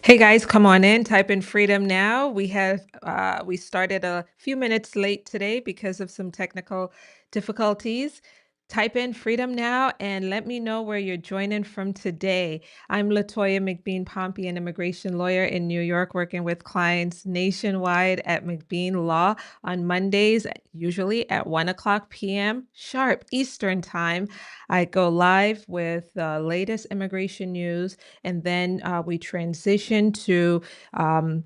Hey guys, come on in. Type in freedom now. We started a few minutes late today because of some technical difficulties. Type in freedom now and let me know where you're joining from today. I'm Latoya McBean Pompy, an immigration lawyer in New York, working with clients nationwide at McBean Law on Mondays, usually at 1 o'clock p.m. sharp Eastern Time. I go live with the latest immigration news, and then we transition to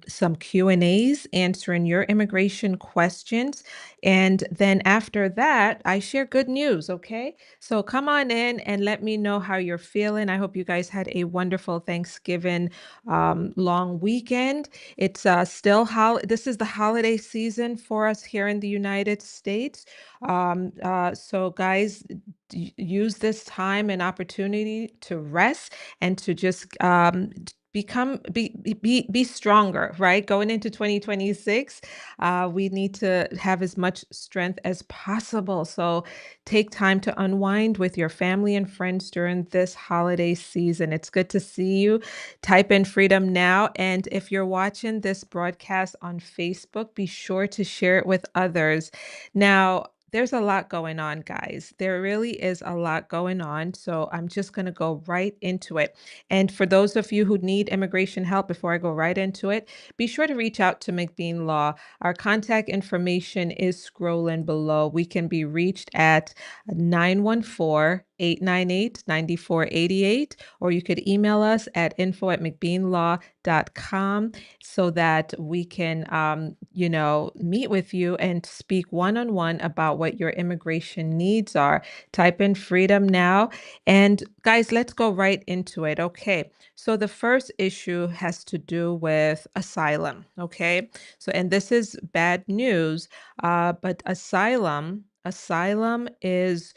some Q&As answering your immigration questions. And then after that, I share good news, okay? So come on in and let me know how you're feeling. I hope you guys had a wonderful Thanksgiving long weekend. It's this is the holiday season for us here in the United States. So guys, use this time and opportunity to rest and to just be stronger, right? Going into 2026, we need to have as much strength as possible. So take time to unwind with your family and friends during this holiday season. It's good to see you. Type in freedom now. And if you're watching this broadcast on Facebook, be sure to share it with others. Now, there's a lot going on, guys. There really is a lot going on. So I'm just going to go right into it. And for those of you who need immigration help, before I go right into it, be sure to reach out to McBean Law. Our contact information is scrolling below. We can be reached at 914-898-9488, or you could email us at info@mcbeanlaw.com so that we can, meet with you and speak one-on-one about what your immigration needs are. Type in freedom now. And guys, let's go right into it. Okay. So the first issue has to do with asylum. Okay. So, and this is bad news, but asylum is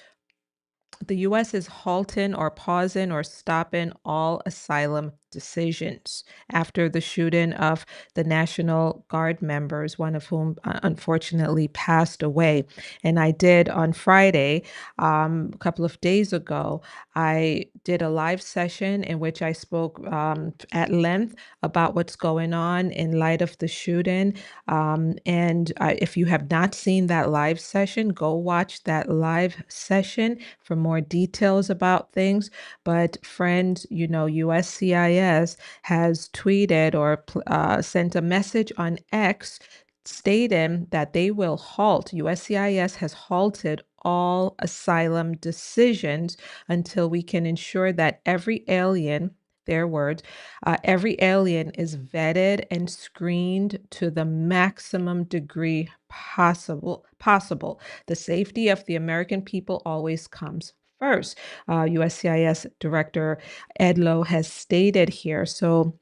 the U.S. is halting or pausing or stopping all asylum decisions after the shooting of the National Guard members, one of whom unfortunately passed away. And I did on Friday, a couple of days ago, I did a live session in which I spoke at length about what's going on in light of the shooting. And if you have not seen that live session, go watch that live session for more details about things. But friends, USCIS has tweeted or sent a message on X stating that they will halt, USCIS has halted all asylum decisions until we can ensure that every alien, their words, every alien is vetted and screened to the maximum degree possible. The safety of the American people always comes first. USCIS Director Ed Lowe has stated here. So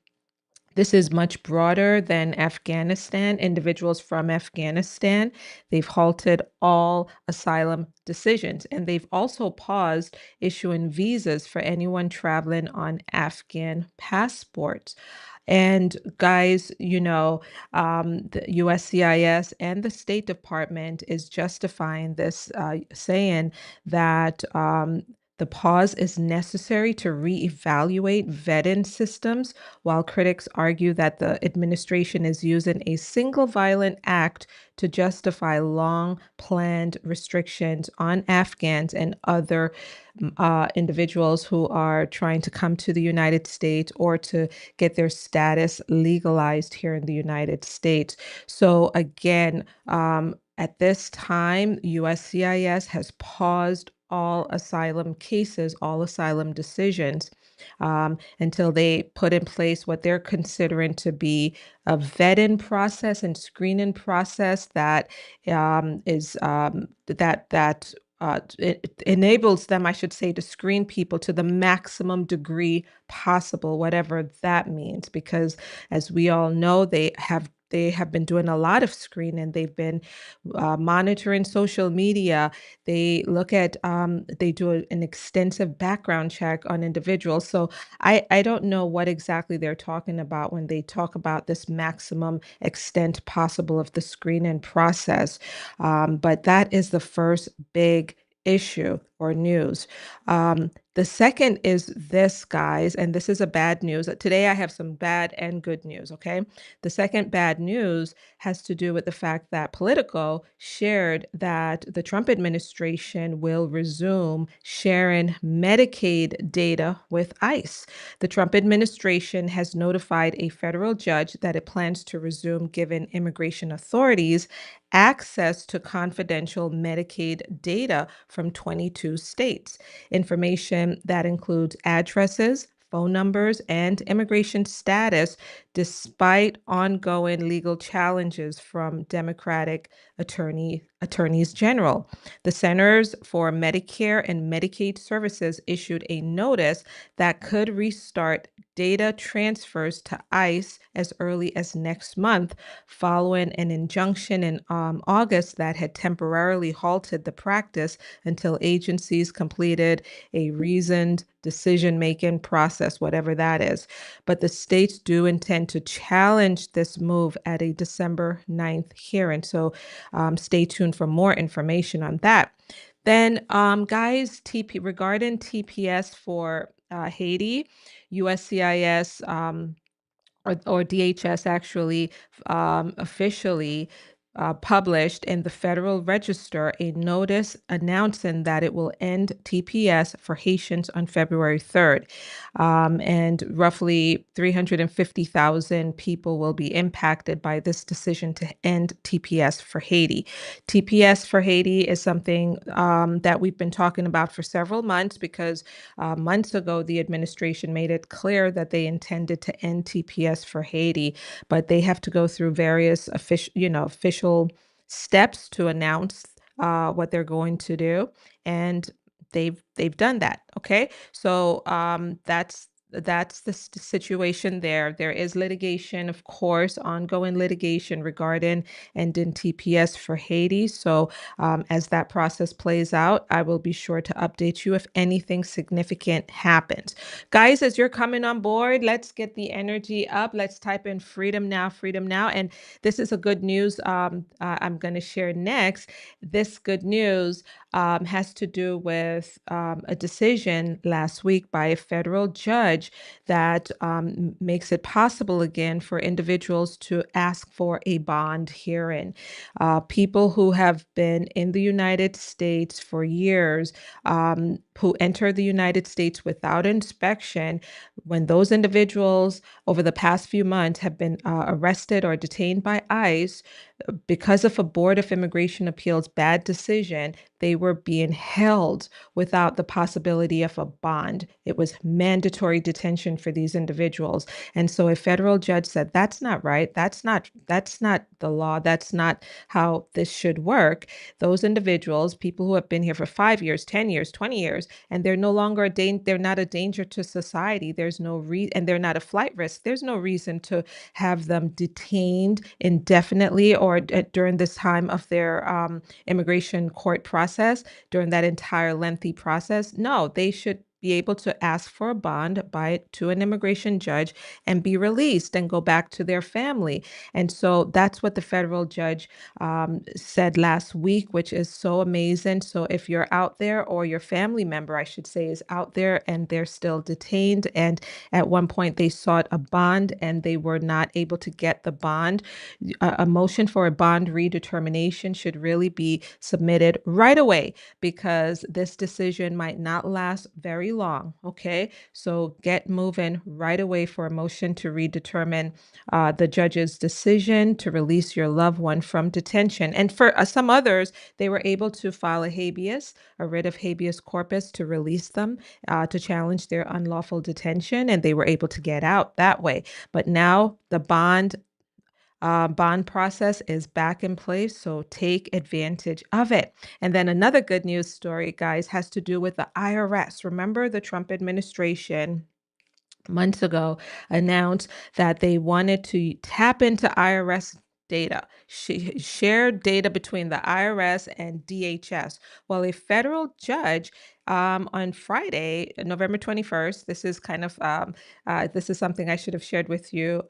this is much broader than Afghanistan. Individuals from Afghanistan, they've halted all asylum decisions, and they've also paused issuing visas for anyone traveling on Afghan passports. And guys, the USCIS and the State Department is justifying this, saying that the pause is necessary to reevaluate vetting systems, while critics argue that the administration is using a single violent act to justify long planned restrictions on Afghans and other individuals who are trying to come to the United States or to get their status legalized here in the United States. So, again, at this time, USCIS has paused all asylum cases, all asylum decisions, until they put in place what they're considering to be a vetting process and screening process that is that it enables them, I should say, to screen people to the maximum degree possible, whatever that means. Because as we all know, they have been doing a lot of screening. They've been monitoring social media. They do an extensive background check on individuals. So I don't know what exactly they're talking about when they talk about this maximum extent possible of the screening process. But that is the first big issue or news. The second is this, guys, and this is a bad news. Today I have some bad and good news, okay? The second bad news has to do with the fact that Politico shared that the Trump administration will resume sharing Medicaid data with ICE. The Trump administration has notified a federal judge that it plans to resume giving immigration authorities access to confidential Medicaid data from 22 states. Information that includes addresses, phone numbers, and immigration status, despite ongoing legal challenges from Democratic attorneys general. The Centers for Medicare and Medicaid Services issued a notice that could restart data transfers to ICE as early as next month, following an injunction in August that had temporarily halted the practice until agencies completed a reasoned decision-making process, whatever that is. But the states do intend to challenge this move at a December 9th hearing. So stay tuned for more information on that. Then, guys, regarding TPS for Haiti, USCIS or DHS actually officially published in the Federal Register a notice announcing that it will end TPS for Haitians on February 3rd. And roughly 350,000 people will be impacted by this decision to end TPS for Haiti. TPS for Haiti is something that we've been talking about for several months because months ago, the administration made it clear that they intended to end TPS for Haiti, but they have to go through various official steps to announce what they're going to do, and they've done that. Okay, so that's the situation there. There is litigation, of course, ongoing litigation regarding ending TPS for Haiti. So as that process plays out, I will be sure to update you if anything significant happens. Guys, as you're coming on board, let's get the energy up. Let's type in freedom now, freedom now. And this is a good news I'm going to share next. This good news has to do with a decision last week by a federal judge that makes it possible again for individuals to ask for a bond hearing. People who have been in the United States for years, who enter the United States without inspection, when those individuals over the past few months have been arrested or detained by ICE, because of a Board of Immigration Appeals bad decision, they were being held without the possibility of a bond. It was mandatory detention for these individuals. And so a federal judge said, that's not right. That's not the law. That's not how this should work. Those individuals, people who have been here for 5 years, 10 years, 20 years, and they're no longer they're not a danger to society. There's no and they're not a flight risk. There's no reason to have them detained indefinitely or during this time of their immigration court process, during that entire lengthy process. No, they should be able to ask for a bond to an immigration judge and be released and go back to their family. And so that's what the federal judge said last week, which is so amazing. So if you're out there, or your family member, I should say, is out there and they're still detained, and at one point they sought a bond and they were not able to get the bond, a motion for a bond redetermination should really be submitted right away, because this decision might not last very long. Okay, so get moving right away for a motion to redetermine the judge's decision to release your loved one from detention. And for some others, they were able to file a writ of habeas corpus to release them, to challenge their unlawful detention, and they were able to get out that way. But now the bond process is back in place, so take advantage of it. And then another good news story, guys, has to do with the IRS. Remember, the Trump administration months ago announced that they wanted to tap into IRS data, share data between the IRS and DHS. Well, a federal judge on Friday, November 21st, this is something I should have shared with you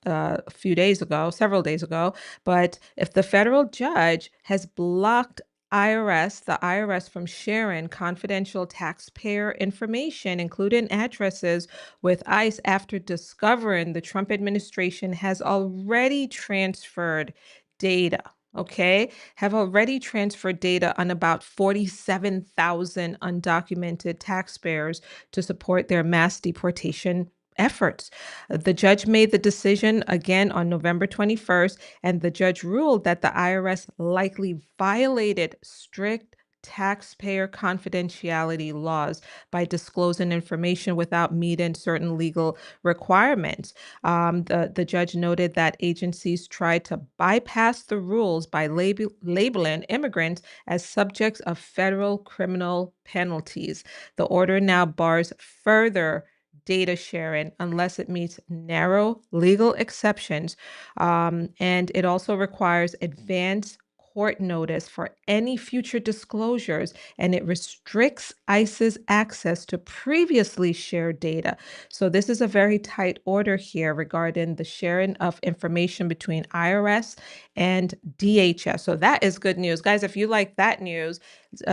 several days ago, but if the federal judge has blocked the IRS from sharing confidential taxpayer information, including addresses, with ICE after discovering the Trump administration has already transferred data. Okay, have already transferred data on about 47,000 undocumented taxpayers to support their mass deportation efforts. The judge made the decision again on November 21st, and the judge ruled that the IRS likely violated strict taxpayer confidentiality laws by disclosing information without meeting certain legal requirements. The judge noted that agencies tried to bypass the rules by labeling immigrants as subjects of federal criminal penalties. The order now bars further data sharing unless it meets narrow legal exceptions. And it also requires advance court notice for any future disclosures, and it restricts ICE's access to previously shared data. So this is a very tight order here regarding the sharing of information between IRS and DHS. So that is good news. Guys, if you like that news,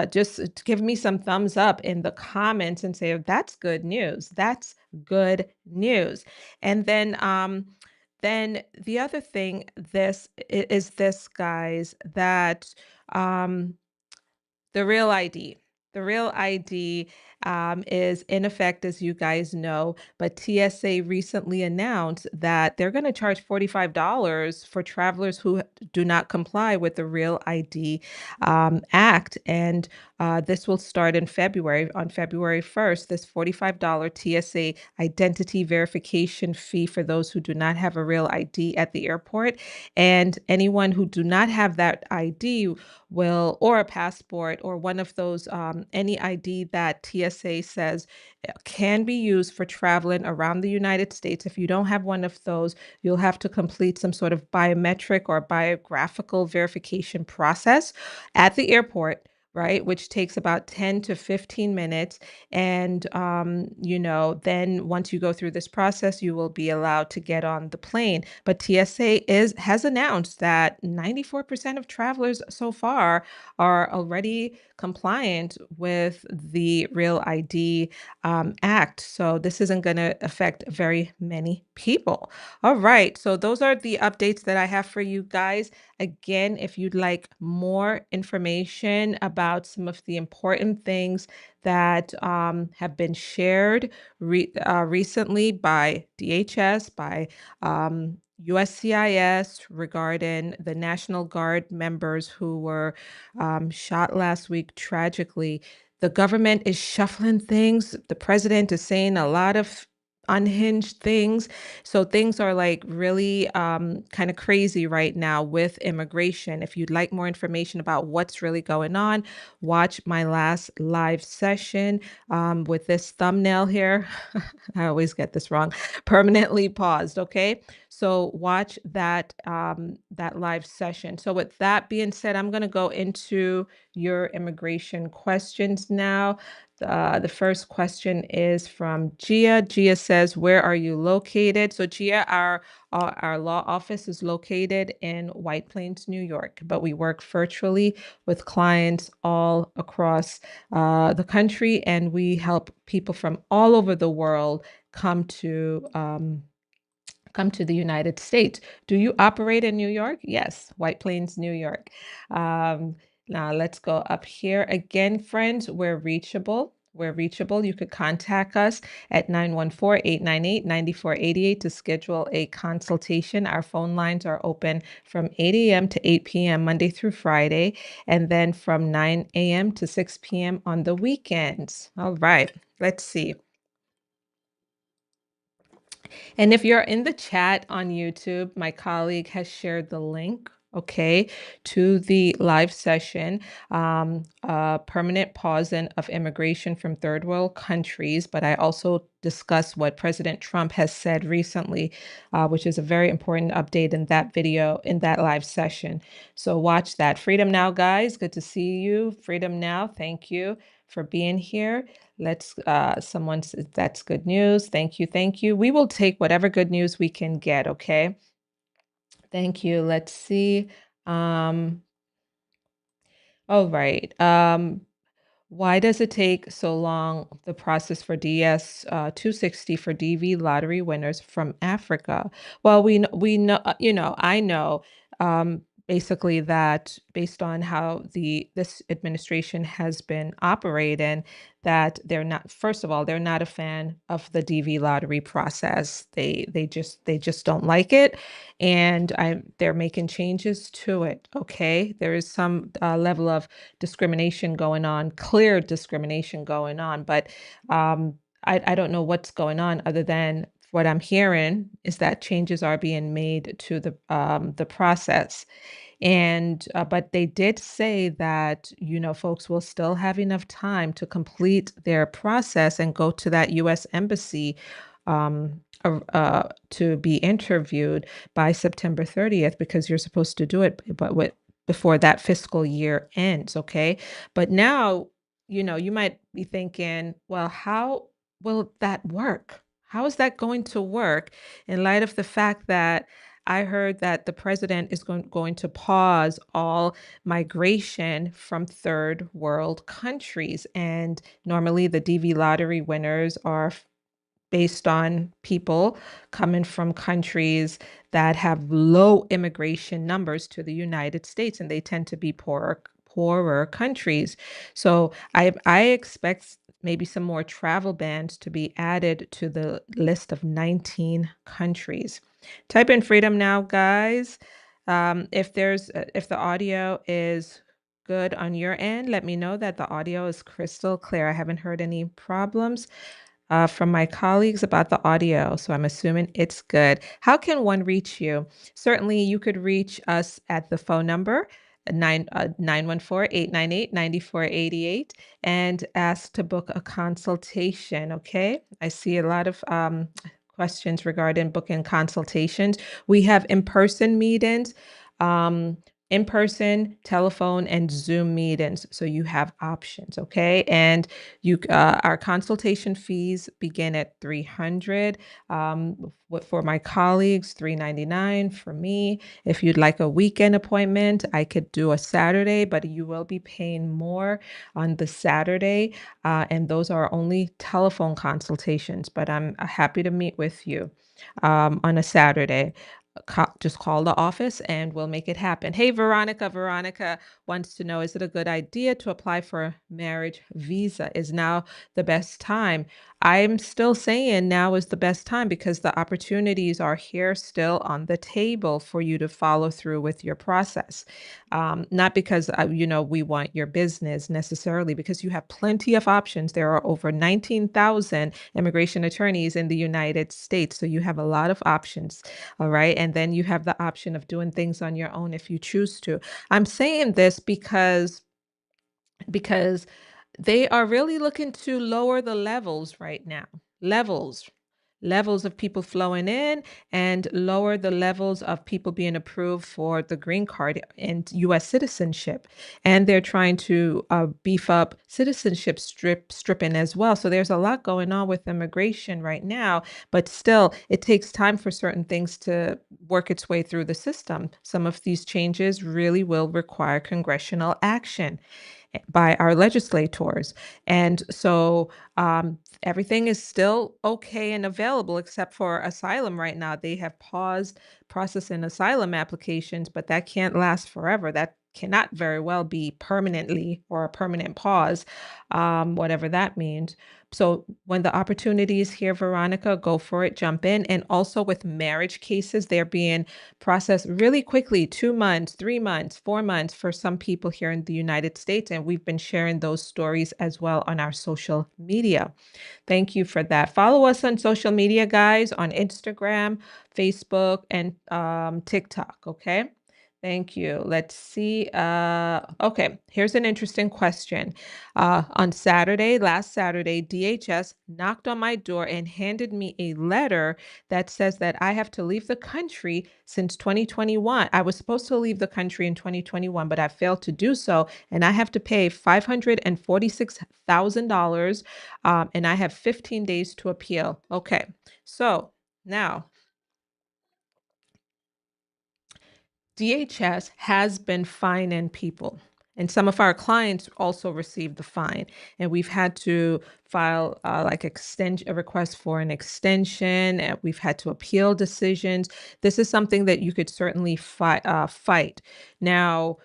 just give me some thumbs up in the comments and say, that's good news. That's good news. And then the other thing is this, guys, that um, the real ID. The real ID is in effect, as you guys know, but TSA recently announced that they're going to charge $45 for travelers who do not comply with the Real ID Act. And this will start in February. On February 1st, this $45 TSA identity verification fee for those who do not have a real ID at the airport. And anyone who do not have that ID will, or a passport, or one of those, any ID that TSA says can be used for traveling around the United States. If you don't have one of those, you'll have to complete some sort of biometric or biographical verification process at the airport, right? Which takes about 10 to 15 minutes. And, then once you go through this process, you will be allowed to get on the plane. But has announced that 94% of travelers so far are already compliant with the Real ID Act. So this isn't going to affect very many people. All right. So those are the updates that I have for you guys. Again, if you'd like more information about some of the important things that have been shared recently by DHS, by USCIS, regarding the National Guard members who were shot last week tragically. The government is shuffling things. The president is saying a lot of unhinged things. So things are like really kind of crazy right now with immigration. If you'd like more information about what's really going on, watch my last live session with this thumbnail here. I always get this wrong. Permanently paused. Okay. So watch that live session. So with that being said, I'm going to go into your immigration questions now. The first question is from Gia. Gia says, "Where are you located?" So Gia, our law office is located in White Plains, New York, but we work virtually with clients all across the country, and we help people from all over the world come to the United States. Do you operate in New York? Yes, White Plains, New York. Um, Now let's go up here again, friends. We're reachable. We're reachable. You could contact us at 914-898-9488 to schedule a consultation. Our phone lines are open from 8 a.m. to 8 p.m. Monday through Friday, and then from 9 a.m. to 6 p.m. on the weekends. All right, let's see. And if you're in the chat on YouTube, my colleague has shared the link, okay, to the live session, permanent pausing of immigration from third world countries. But I also discuss what President Trump has said recently, which is a very important update in that video, in that live session. So watch that. Freedom Now, guys. Good to see you. Freedom Now. Thank you for being here. Let's, someone says that's good news. Thank you. Thank you. We will take whatever good news we can get. Okay. Thank you. Let's see. Um, All right. Why does it take so long, the process for DS 260 for DV lottery winners from Africa? Well, we know, I know basically that based on how this administration has been operating, that they're not, first of all, they're not a fan of the DV lottery process. They just don't like it, and they're making changes to it. Okay, there is some level of discrimination going on, clear discrimination going on. But I don't know what's going on other than what I'm hearing is that changes are being made to the process. And but they did say that, folks will still have enough time to complete their process and go to that US embassy to be interviewed by September 30th, because you're supposed to do it but before that fiscal year ends, okay? But now, you might be thinking, well, how will that work? How is that going to work in light of the fact that I heard that the president is going to pause all migration from third world countries? And normally the DV lottery winners are based on people coming from countries that have low immigration numbers to the United States, and they tend to be poorer countries. So I expect maybe some more travel bans to be added to the list of 19 countries. Type in freedom now, guys. If the audio is good on your end, let me know that the audio is crystal clear. I haven't heard any problems from my colleagues about the audio, so I'm assuming it's good. How can one reach you? Certainly, you could reach us at the phone number 914-898-9488 and ask to book a consultation, okay? I see a lot of questions regarding booking consultations. We have in-person meetings, um, in-person, telephone, and Zoom meetings, so you have options, okay? And our consultation fees begin at 300. For my colleagues, 399 for me. If you'd like a weekend appointment, I could do a Saturday, but you will be paying more on the Saturday. And those are only telephone consultations, but I'm happy to meet with you on a Saturday. Just call the office and we'll make it happen. Hey, Veronica. Veronica wants to know, is it a good idea to apply for a marriage visa? Is now the best time? I'm still saying now is the best time because the opportunities are here still on the table for you to follow through with your process. Not because, we want your business necessarily, because you have plenty of options. There are over 19,000 immigration attorneys in the United States. So you have a lot of options. All right. And then you have the option of doing things on your own if you choose to. I'm saying this because they are really looking to lower the levels right now. Levels. Levels of people flowing in and lower the levels of people being approved for the green card and US citizenship. And they're trying to beef up citizenship stripping as well. So there's a lot going on with immigration right now, but still it takes time for certain things to work its way through the system. Some of these changes really will require congressional action by our legislators. And so everything is still okay and available except for asylum right now. They have paused processing asylum applications, but that can't last forever. That cannot very well be permanently or a permanent pause, whatever that means. So when the opportunity is here, Veronica, go for it, jump in. And also with marriage cases, they're being processed really quickly, 2 months, 3 months, 4 months for some people here in the United States. And we've been sharing those stories as well on our social media. Thank you for that. Follow us on social media, guys, on Instagram, Facebook, and TikTok. Okay. Thank you. Let's see. Okay, here's an interesting question. On Saturday, last Saturday, DHS knocked on my door and handed me a letter that says that I have to leave the country since 2021. I was supposed to leave the country in 2021, but I failed to do so. And I have to pay $546,000, and I have 15 days to appeal. Okay, so now DHS has been fining people. And some of our clients also received the fine, and we've had to file like a request for an extension, and we've had to appeal decisions. This is something that you could certainly fight. Now,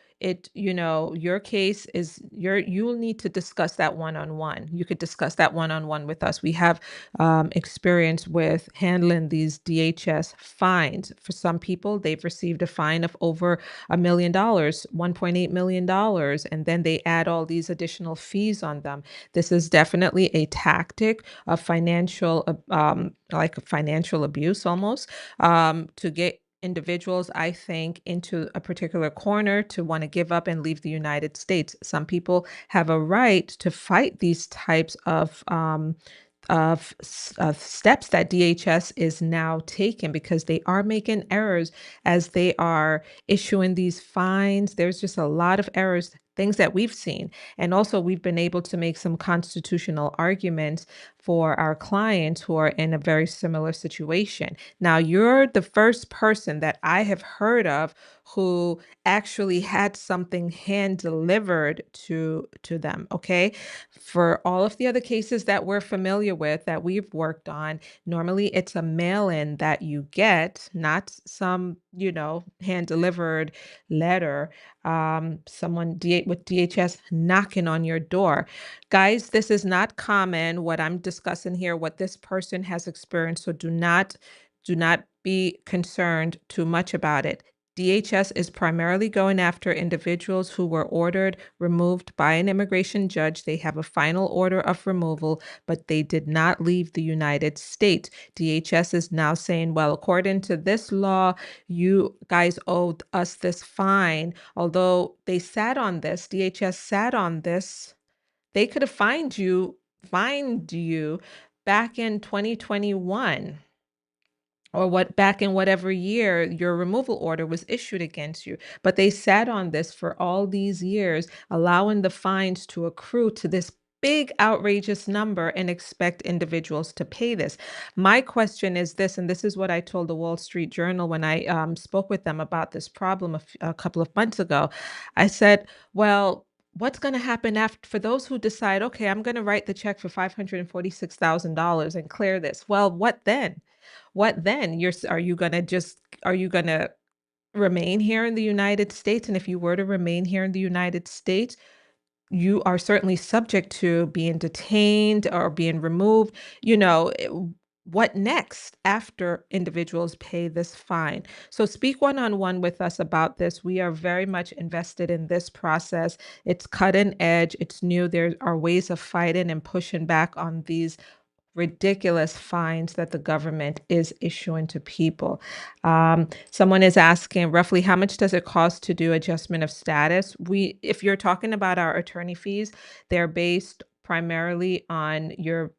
your case is you'll need to discuss that one-on-one. You could discuss that one-on-one with us. We have experience with handling these DHS fines. For some people, they've received a fine of over $1 million, $1.8 million, and then they add all these additional fees on them. This is definitely a tactic of like financial abuse almost, to get individuals, I think, into a particular corner to want to give up and leave the United States. Some people have a right to fight these types of steps that DHS is now taking, because they are making errors as they are issuing these fines. There's just a lot of errors, things that we've seen. And also, we've been able to make some constitutional arguments for our clients who are in a very similar situation. Now, you're the first person that I have heard of who actually had something hand delivered to them. Okay. For all of the other cases that we're familiar with, that we've worked on, normally it's a mail-in that you get, not some, hand delivered letter. Someone with DHS knocking on your door. Guys, this is not common, what I'm discussing here, what this person has experienced. So do not be concerned too much about it. DHS is primarily going after individuals who were ordered removed by an immigration judge. They have a final order of removal, but they did not leave the United States. DHS is now saying, well, according to this law, you guys owed us this fine. Although they sat on this, DHS sat on this, they could have fined you back in 2021, or back in whatever year your removal order was issued against you. But they sat on this for all these years, allowing the fines to accrue to this big outrageous number, and expect individuals to pay this. My question is this, and this is what I told the Wall Street Journal when I spoke with them about this problem a couple of months ago. I said, well, what's going to happen after, for those who decide, okay, I'm going to write the check for $546,000 and clear this? Well, what then? What then? Are you gonna remain here in the United States? And if you were to remain here in the United States, you are certainly subject to being detained or being removed. What next after individuals pay this fine? So speak one-on-one with us about this. We are very much invested in this process. It's cutting edge. It's new. There are ways of fighting and pushing back on these ridiculous fines that the government is issuing to people. Someone is asking, roughly how much does it cost to do adjustment of status? If you're talking about our attorney fees, they're based primarily on your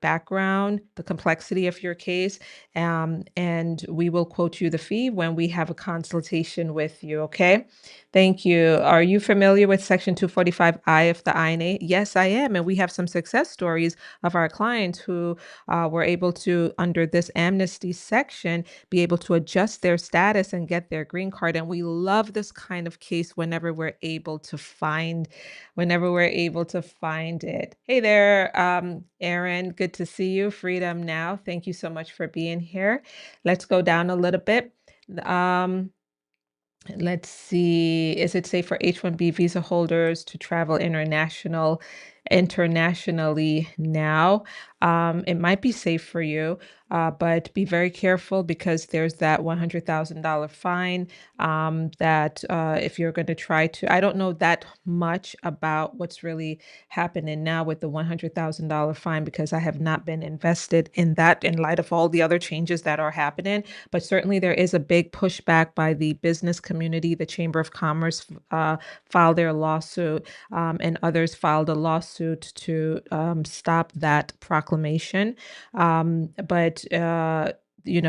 background, the complexity of your case, and we will quote you the fee when we have a consultation with you. Okay. Thank you. Are you familiar with Section 245I of the INA? Yes, I am. And we have some success stories of our clients who were able to, under this amnesty section, be able to adjust their status and get their green card. And we love this kind of case whenever we're able to find it. Hey there, Aaron. Good to see you. Freedom Now. Thank you so much for being here. Let's go down a little bit. Let's see. Is it safe for H-1B visa holders to travel internationally now? It might be safe for you, but be very careful, because there's that $100,000 fine, that if you're going to try to, I don't know that much about what's really happening now with the $100,000 fine, because I have not been invested in that in light of all the other changes that are happening. But certainly there is a big pushback by the business community. The Chamber of Commerce filed their lawsuit, and others filed a lawsuit to stop that proclamation. But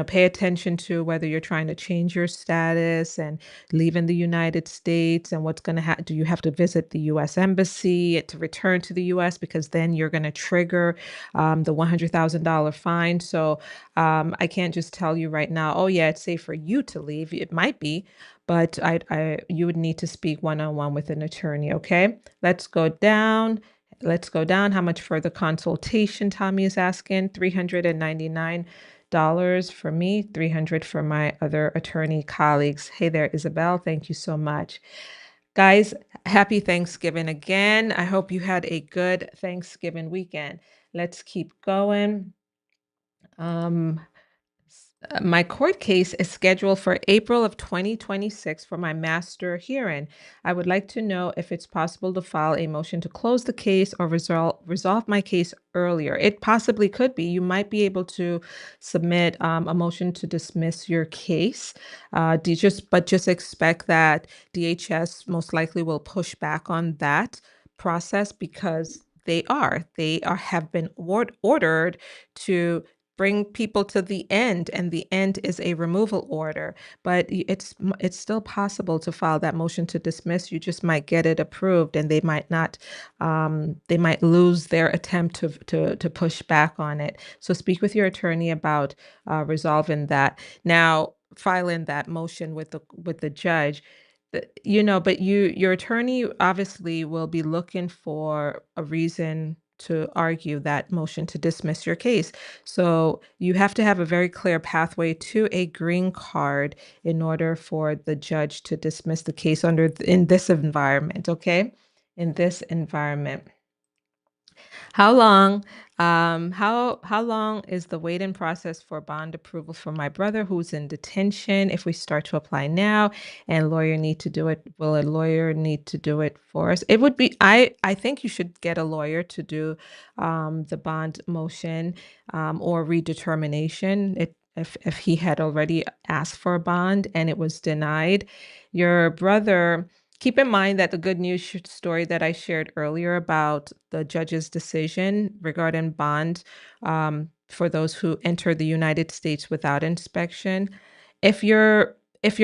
pay attention to whether you're trying to change your status and leave in the United States, and what's going to happen. Do you have to visit the US Embassy to return to the US? Because then you're going to trigger the $100,000 fine. So I can't just tell you right now, oh, yeah, it's safe for you to leave. It might be, but you would need to speak one-on-one with an attorney. Okay, let's go down. Let's go down. How much for the consultation? Tommy is asking. $399 for me, $300 for my other attorney colleagues. Hey there, Isabel. Thank you so much. Guys, happy Thanksgiving again. I hope you had a good Thanksgiving weekend. Let's keep going. Um, my court case is scheduled for April of 2026 for my master hearing. I would like to know if it's possible to file a motion to close the case or resolve my case earlier. It possibly could be. You might be able to submit a motion to dismiss your case. Just expect that DHS most likely will push back on that process because they have been ordered to bring people to the end, and the end is a removal order. But it's still possible to file that motion to dismiss. You just might get it approved, and they might not. They might lose their attempt to push back on it. So speak with your attorney about resolving that. Now, filing that motion with the judge. But your attorney obviously will be looking for a reason to argue that motion to dismiss your case. So you have to have a very clear pathway to a green card in order for the judge to dismiss the case in this environment, okay? In this environment. How long, how long is the wait-in process for bond approval for my brother who's in detention? If we start to apply now and lawyer need to do it, will a lawyer need to do it for us? It would be, I think you should get a lawyer to do the bond motion or redetermination. If he had already asked for a bond and it was denied, your brother. Keep in mind that the good news story that I shared earlier about the judge's decision regarding bond for those who enter the United States without inspection, if your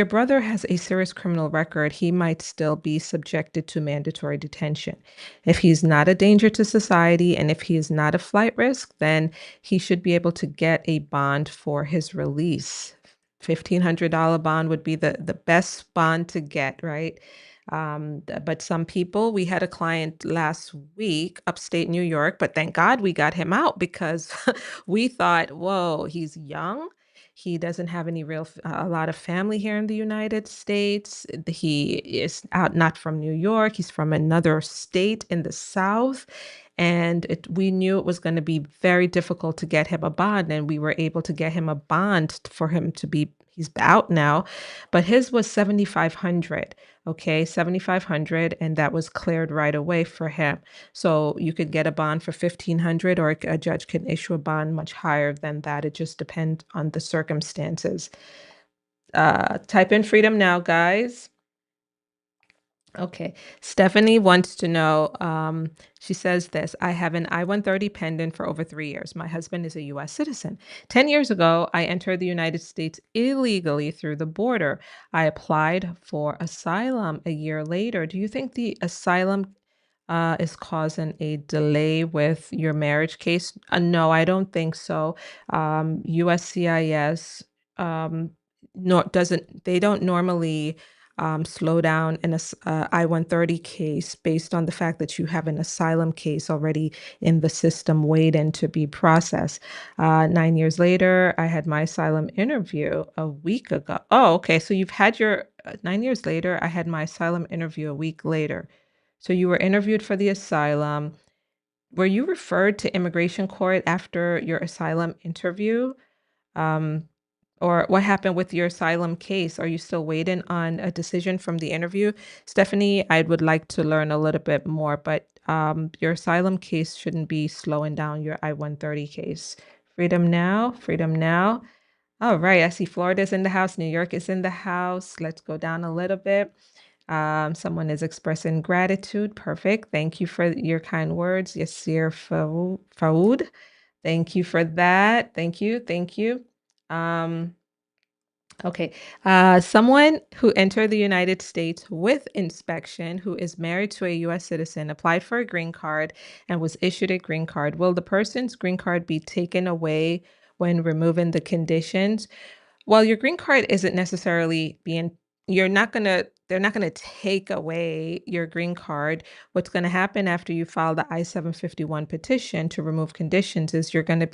brother has a serious criminal record, he might still be subjected to mandatory detention. If he's not a danger to society and if he is not a flight risk, then he should be able to get a bond for his release. $1,500 bond would be the best bond to get, right? But some people, we had a client last week, upstate New York, but thank God we got him out because we thought, whoa, he's young. He doesn't have any a lot of family here in the United States. He is out, not from New York. He's from another state in the South. And we knew it was going to be very difficult to get him a bond. And we were able to get him a bond for him to be, he's out now, but his was 7,500. Okay, 7,500, and that was cleared right away for him. So you could get a bond for 1,500, or a judge can issue a bond much higher than that. It just depends on the circumstances. Type in freedom now, guys. Okay. Stephanie wants to know, she says this, I have an I-130 pending for over 3 years. My husband is a US citizen. 10 years ago, I entered the United States illegally through the border. I applied for asylum a year later. Do you think the asylum is causing a delay with your marriage case? No, I don't think so. USCIS they don't normally slow down in a I-130 case based on the fact that you have an asylum case already in the system waiting to be processed. 9 years later, I had my asylum interview a week ago. Oh, okay. So you've had your 9 years later, I had my asylum interview a week later. So you were interviewed for the asylum. Were you referred to immigration court after your asylum interview? Um, or what happened with your asylum case? Are you still waiting on a decision from the interview? Stephanie, I would like to learn a little bit more, but your asylum case shouldn't be slowing down your I-130 case. Freedom now, freedom now. All right, I see Florida's in the house, New York is in the house. Let's go down a little bit. Someone is expressing gratitude. Perfect. Thank you for your kind words. Yasir Faoud. Thank you for that. Thank you. Thank you. Okay. Someone who entered the United States with inspection, who is married to a U.S. citizen, applied for a green card and was issued a green card. Will the person's green card be taken away when removing the conditions? Well, your green card isn't necessarily being, they're not gonna take away your green card. What's gonna happen after you file the I-751 petition to remove conditions is you're gonna,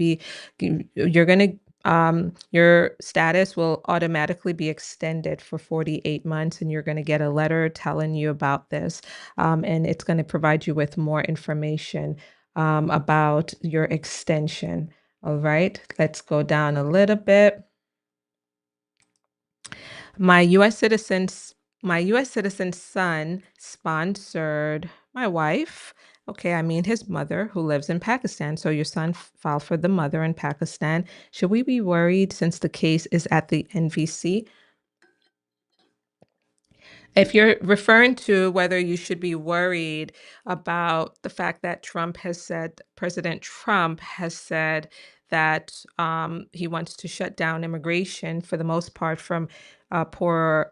your status will automatically be extended for 48 months, and you're gonna get a letter telling you about this. And it's gonna provide you with more information, about your extension. All right, let's go down a little bit. My US citizen's my US citizen son sponsored my wife. Okay, I mean his mother who lives in Pakistan. So your son filed for the mother in Pakistan. Should we be worried since the case is at the NVC? If you're referring to whether you should be worried about the fact that President Trump has said that he wants to shut down immigration for the most part from poor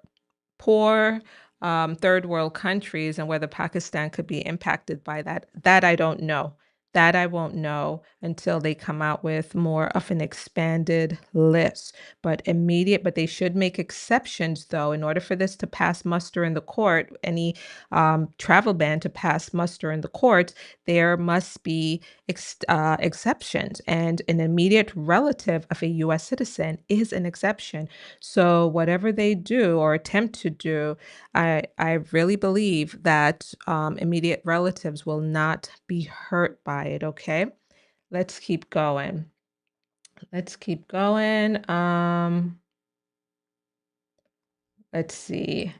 third world countries, and whether Pakistan could be impacted by that. That I don't know. That I won't know until they come out with more of an expanded list. But they should make exceptions though, in order for this to pass muster in the court, any travel ban to pass muster in the court, there must be exceptions. And an immediate relative of a US citizen is an exception. So whatever they do or attempt to do, I really believe that immediate relatives will not be hurt by it. Okay, let's keep going. Let's keep going. Let's see.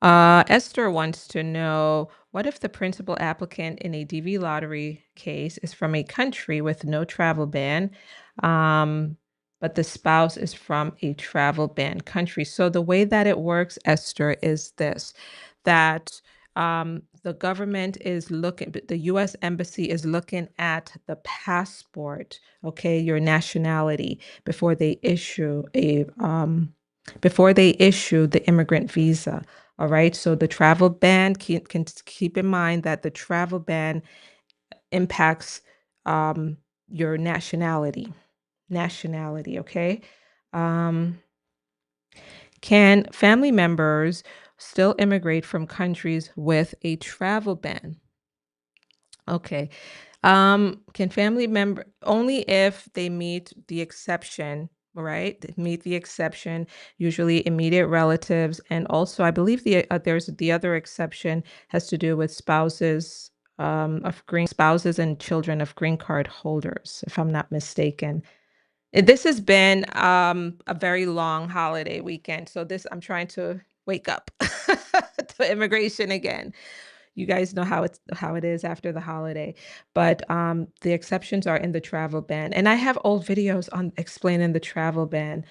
Esther wants to know, what if the principal applicant in a DV lottery case is from a country with no travel ban, um, but the spouse is from a travel ban country? So the way that it works, Esther, is this, that the government is the U.S. Embassy is looking at the passport, okay, your nationality, before they issue the immigrant visa. All right. So the travel ban, can keep in mind that the travel ban impacts um, your nationality. Nationality. Okay. Um, can family members still immigrate from countries with a travel ban? Okay. Can family member only if they meet the exception, right? They meet the exception, usually immediate relatives, and also I believe there's the other exception has to do with spouses and children of green card holders, if I'm not mistaken. This has been a very long holiday weekend, so this I'm trying to wake up to immigration again. You guys know how it is after the holiday, but the exceptions are in the travel ban, and I have old videos on explaining the travel ban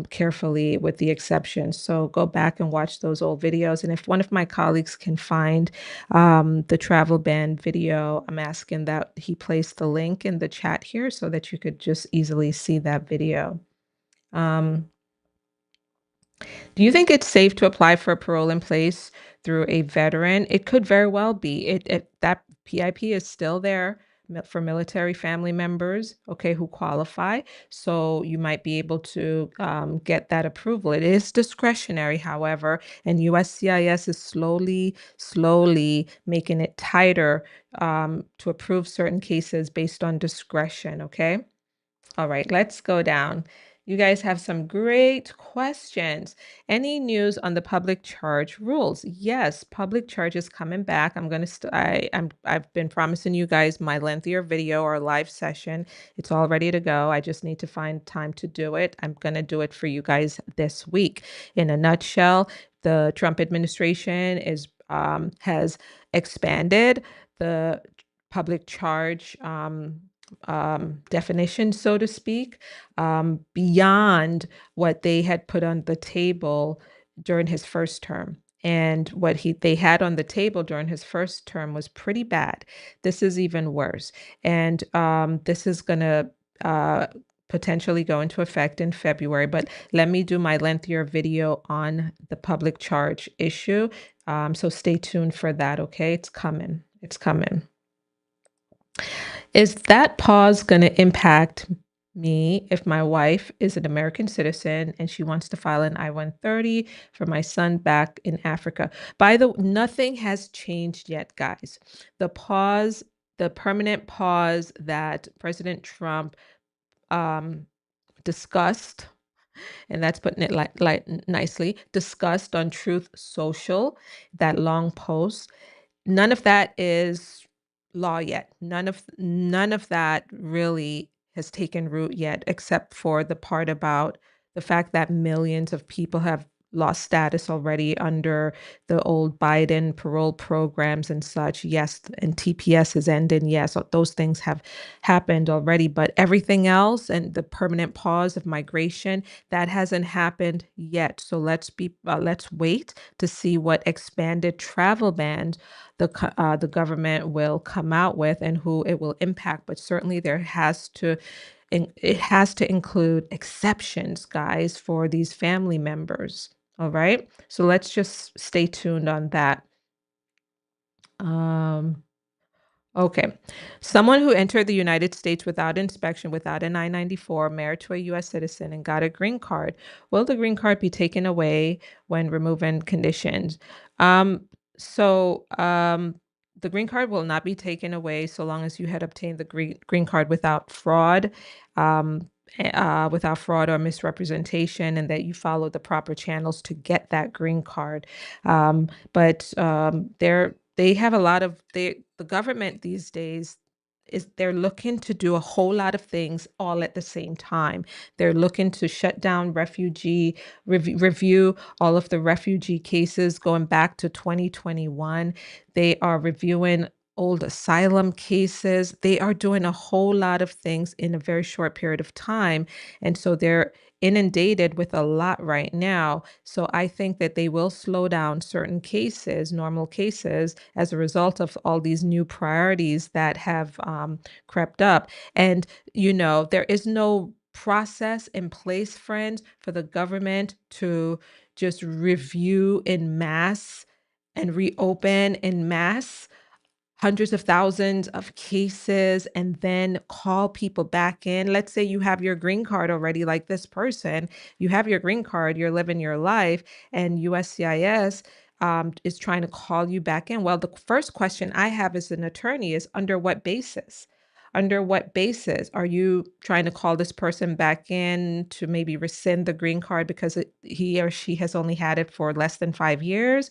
carefully with the exceptions. So go back and watch those old videos, and if one of my colleagues can find the travel ban video, I'm asking that he place the link in the chat here so that you could just easily see that video. Um, do you think it's safe to apply for a parole in place through a veteran? It could very well be. That PIP is still there for military family members, okay, who qualify. So you might be able to get that approval. It is discretionary, however, and USCIS is slowly making it tighter to approve certain cases based on discretion, okay? All right, let's go down. You guys have some great questions. Any news on the public charge rules? Yes, public charge is coming back. I've been promising you guys my lengthier video or live session. It's all ready to go. I just need to find time to do it. I'm going to do it for you guys this week. In a nutshell, the Trump administration has expanded the public charge definition, so to speak, beyond what they had put on the table during his first term. And what they had on the table during his first term was pretty bad. This is even worse. And this is going to potentially go into effect in February. But let me do my lengthier video on the public charge issue. So stay tuned for that, okay? It's coming. It's coming. Is that pause going to impact me if my wife is an American citizen and she wants to file an I-130 for my son back in Africa? Nothing has changed yet, guys. The pause, the permanent pause that President Trump um, discussed, and that's putting it like nicely, discussed on Truth Social, that long post. None of that is law yet. None of that really has taken root yet, except for the part about the fact that millions of people have lost status already under the old Biden parole programs and such. Yes, and TPS is ending. Yes, those things have happened already, but everything else and the permanent pause of migration, that hasn't happened yet. So let's wait to see what expanded travel bans the government will come out with and who it will impact. But certainly it has to include exceptions, guys, for these family members. All right. So let's just stay tuned on that. Okay. Someone who entered the United States without inspection, without an I-94, married to a U.S. citizen, and got a green card, will the green card be taken away when removing conditions? The green card will not be taken away so long as you had obtained the green card um, without fraud or misrepresentation, and that you followed the proper channels to get that green card. They have a lot of the government these days is they're looking to do a whole lot of things all at the same time. They're looking to shut down review all of the refugee cases going back to 2021. They are reviewing old asylum cases. They are doing a whole lot of things in a very short period of time. And so they're inundated with a lot right now. So I think that they will slow down certain cases, normal cases, as a result of all these new priorities that have crept up. And, there is no process in place, friends, for the government to just review in mass and reopen in mass hundreds of thousands of cases and then call people back in. Let's say you have your green card already, like this person, you have your green card, you're living your life, and USCIS is trying to call you back in. Well, the first question I have as an attorney is under what basis? Under what basis are you trying to call this person back in to maybe rescind the green card because he or she has only had it for less than 5 years?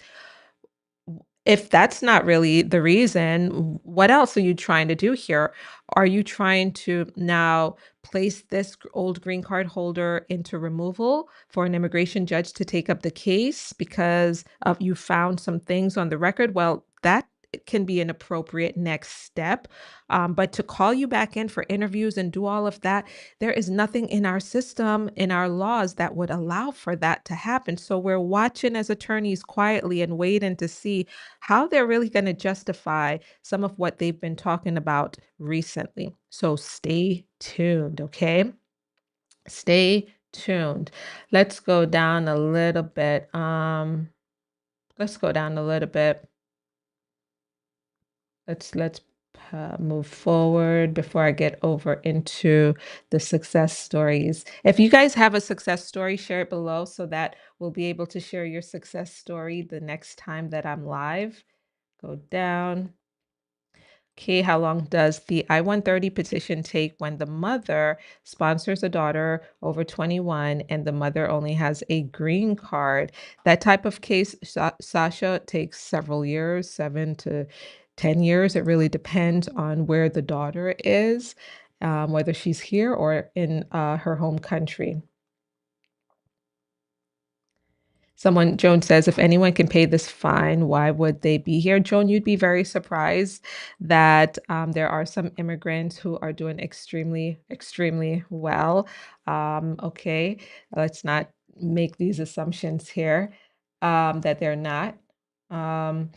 If that's not really the reason, what else are you trying to do here? Are you trying to now place this old green card holder into removal for an immigration judge to take up the case because of you found some things on the record? Well, that can be an appropriate next step. But to call you back in for interviews and do all of that, there is nothing in our system, in our laws that would allow for that to happen. So we're watching as attorneys quietly and waiting to see how they're really going to justify some of what they've been talking about recently. So stay tuned, okay? Stay tuned. Let's go down a little bit. Let's go down a little bit. Let's move forward before I get over into the success stories. If you guys have a success story, share it below so that we'll be able to share your success story the next time that I'm live. Go down. Okay, how long does the I-130 petition take when the mother sponsors a daughter over 21 and the mother only has a green card? That type of case, Sasha, takes several years, 7 to 10 years. It really depends on where the daughter is, whether she's here or in her home country. Joan says, if anyone can pay this fine, why would they be here? Joan, you'd be very surprised that there are some immigrants who are doing extremely, extremely well. Okay, let's not make these assumptions here that they're not. Um,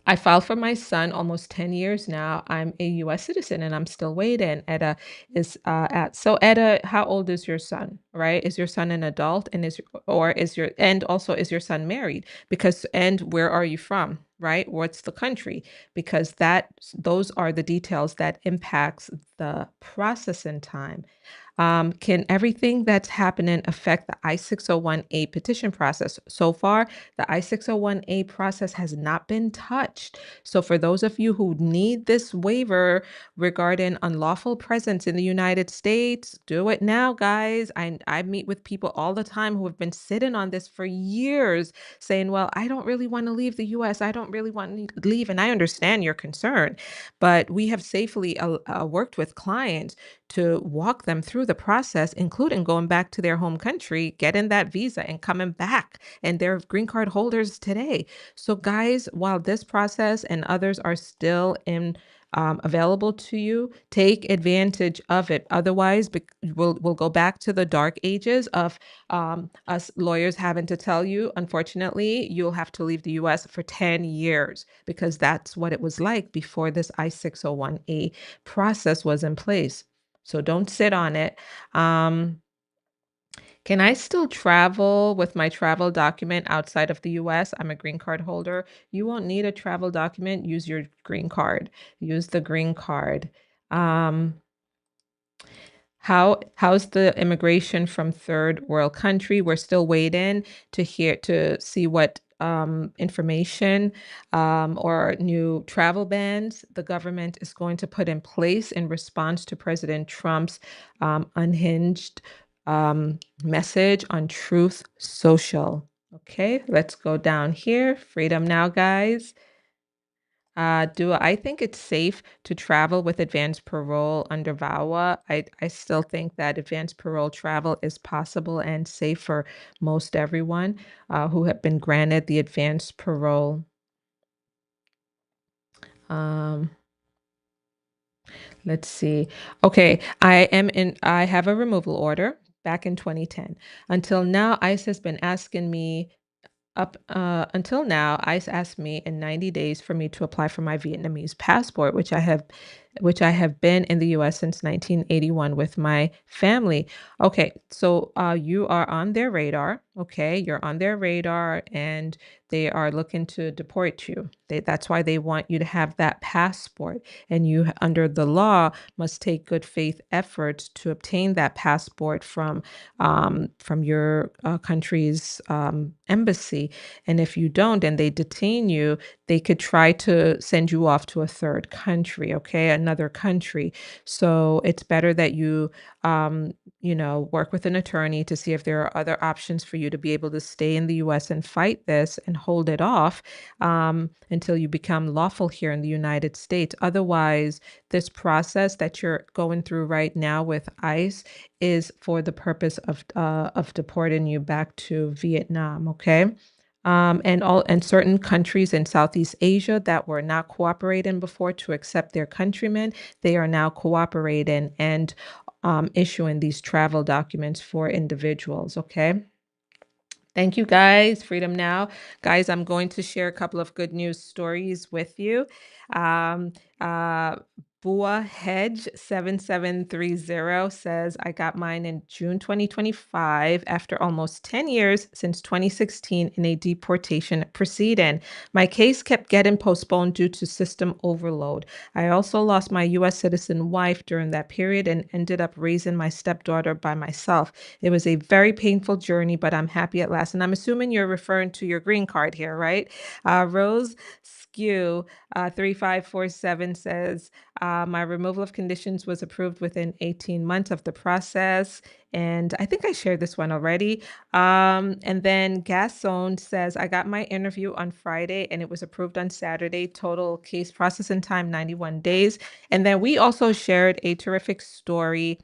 I filed for my son almost 10 years now. I'm a US citizen and I'm still waiting. Etta is at so Etta, how old is your son? Right? Is your son an adult and also is your son married? Because and where are you from? Right? What's the country? Because those are the details that impacts the processing time. Can everything that's happening affect the I-601A petition process? So far, the I-601A process has not been touched. So for those of you who need this waiver regarding unlawful presence in the United States, do it now, guys. I meet with people all the time who have been sitting on this for years saying, well, I don't really want to leave the US. I don't really want to leave. And I understand your concern, but we have safely worked with clients to walk them through the process, including going back to their home country, getting that visa and coming back. And they're green card holders today. So, guys, while this process and others are still available to you, take advantage of it. Otherwise, we'll go back to the dark ages of us lawyers having to tell you, unfortunately, you'll have to leave the US for 10 years because that's what it was like before this I-601A process was in place. So don't sit on it. Can I still travel with my travel document outside of the US? I'm a green card holder. You won't need a travel document. Use your green card. Use the green card. Um, how's the immigration from third world country? We're still waiting to see what information or new travel bans the government is going to put in place in response to President Trump's unhinged message on Truth Social. Okay, let's go down here. Freedom Now, guys. Do I think it's safe to travel with advanced parole under VAWA? I still think that advanced parole travel is possible and safe for most everyone who have been granted the advanced parole. Um, let's see. Okay, I have a removal order back in 2010. Until now, ICE has been asking me Up until now, ICE asked me in 90 days for me to apply for my Vietnamese passport, which I have been in the US since 1981 with my family. Okay, so you are on their radar. Okay, you're on their radar and they are looking to deport you. That's why they want you to have that passport. And you, under the law, must take good faith efforts to obtain that passport from your country's embassy. And if you don't and they detain you, they could try to send you off to a third country, okay, another country. So it's better that work with an attorney to see if there are other options for you to be able to stay in the US and fight this and hold it off until you become lawful here in the United States. Otherwise, this process that you're going through right now with ICE is for the purpose of deporting you back to Vietnam, okay? And certain countries in Southeast Asia that were not cooperating before to accept their countrymen, they are now cooperating and issuing these travel documents for individuals, okay? Thank you, guys. Freedom Now. Guys, I'm going to share a couple of good news stories with you. Um, uh, Bua Hedge 7730 says, I got mine in June 2025 after almost 10 years since 2016 in a deportation proceeding. My case kept getting postponed due to system overload. I also lost my US citizen wife during that period and ended up raising my stepdaughter by myself. It was a very painful journey, but I'm happy at last. And I'm assuming you're referring to your green card here, right? Rose Skew 3547 says, my removal of conditions was approved within 18 months of the process. And I think I shared this one already. And then Gasone says, I got my interview on Friday and it was approved on Saturday. Total case processing time, 91 days. And then we also shared a terrific story.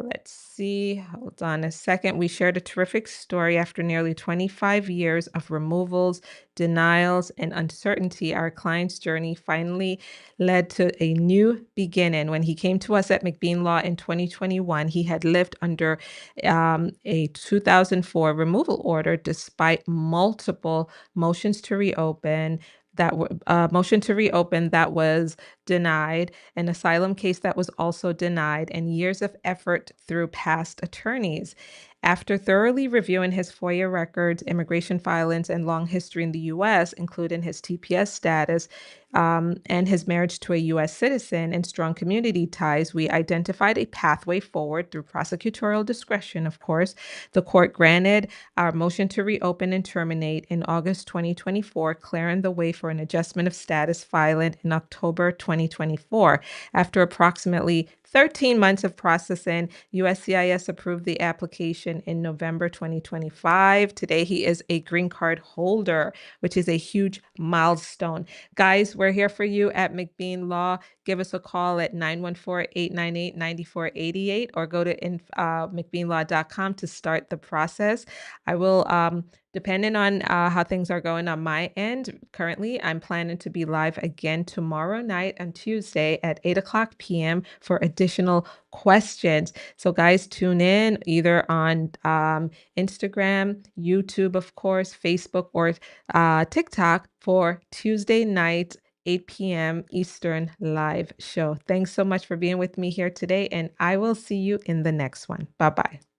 Let's see, hold on a second. We shared a terrific story after nearly 25 years of removals, denials, and uncertainty. Our client's journey finally led to a new beginning. When he came to us at McBean Law in 2021, he had lived under a 2004 removal order despite multiple motions to reopen, motion to reopen that was denied, an asylum case that was also denied, and years of effort through past attorneys. After thoroughly reviewing his FOIA records, immigration filings, and long history in the U.S., including his TPS status, and his marriage to a U.S. citizen and strong community ties, we identified a pathway forward through prosecutorial discretion, of course. The court granted our motion to reopen and terminate in August 2024, clearing the way for an adjustment of status filing in October 2024. After approximately 13 months of processing, USCIS approved the application in November 2025. Today, he is a green card holder, which is a huge milestone. Guys, we're here for you at McBean Law. Give us a call at 914-898-9488 or go to McBeanLaw.com to start the process. I will, depending on how things are going on my end, currently I'm planning to be live again tomorrow night on Tuesday at 8 p.m. for additional questions. So guys, tune in either on Instagram, YouTube, of course, Facebook, or TikTok for Tuesday night 8 p.m. Eastern live show. Thanks so much for being with me here today, and I will see you in the next one. Bye-bye.